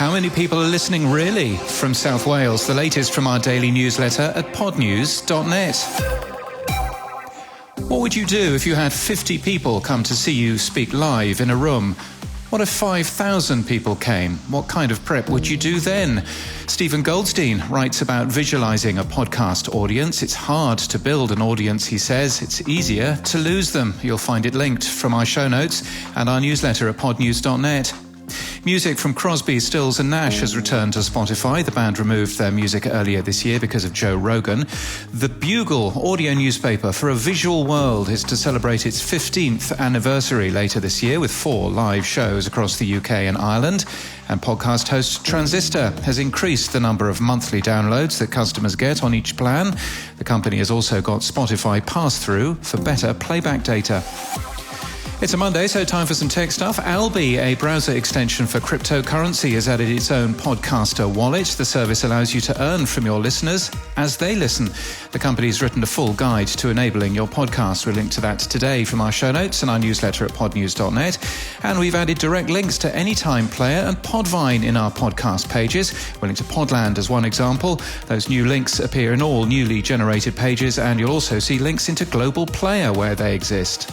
How many people are listening really? From South Wales, the latest from our daily newsletter at podnews.net. What would you do if you had 50 people come to see you speak live in a room? What if 5,000 people came? What kind of prep would you do then? Stephen Goldstein writes about visualizing a podcast audience. It's hard to build an audience, he says. It's easier to lose them. You'll find it linked from our show notes and our newsletter at podnews.net. Music from Crosby, Stills and Nash has returned to Spotify. The band removed their music earlier this year because of Joe Rogan. The Bugle audio newspaper for a visual world is to celebrate its 15th anniversary later this year with 4 live shows across the UK and Ireland. And podcast host Transistor has increased the number of monthly downloads that customers get on each plan. The company has also got Spotify pass-through for better playback data. It's a Monday, so time for some tech stuff. Albi, a browser extension for cryptocurrency, has added its own podcaster wallet. The service allows you to earn from your listeners as they listen. The company's written a full guide to enabling your podcast. We'll link to that today from our show notes and our newsletter at podnews.net. And we've added direct links to Anytime Player and Podvine in our podcast pages. We'll link to Podland as one example. Those new links appear in all newly generated pages, and you'll also see links into Global Player where they exist.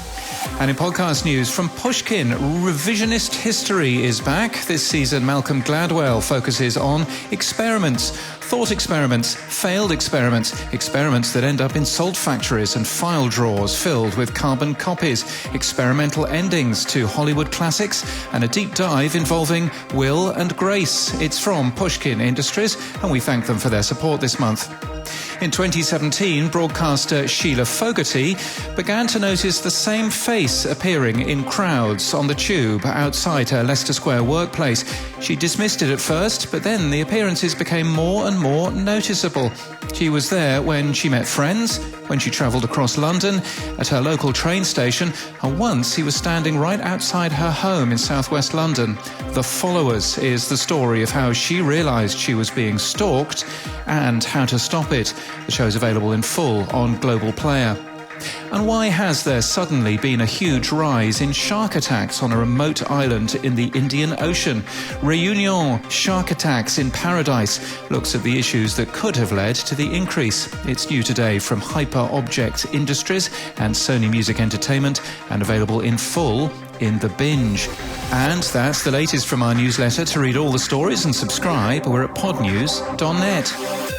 And in podcast news from Pushkin, revisionist history is back. This season, Malcolm Gladwell focuses on experiments, thought experiments, failed experiments, experiments that end up in salt factories and file drawers filled with carbon copies, experimental endings to Hollywood classics, and a deep dive involving Will and Grace. It's from Pushkin Industries, and we thank them for their support this month. In 2017, broadcaster Sheila Fogarty began to notice the same face appearing in crowds on the tube outside her Leicester Square workplace. She dismissed it at first, but then the appearances became more and more noticeable. She was there when she met friends, when she travelled across London, at her local train station, and once he was standing right outside her home in southwest London. The Followers is the story of how she realised she was being stalked and how to stop it. The show's available in full on Global Player. And why has there suddenly been a huge rise in shark attacks on a remote island in the Indian Ocean? Reunion Shark Attacks in Paradise looks at the issues that could have led to the increase. It's new today from Hyper Object Industries and Sony Music Entertainment, and available in full in The Binge. And that's the latest from our newsletter. To read all the stories and subscribe, we're at podnews.net.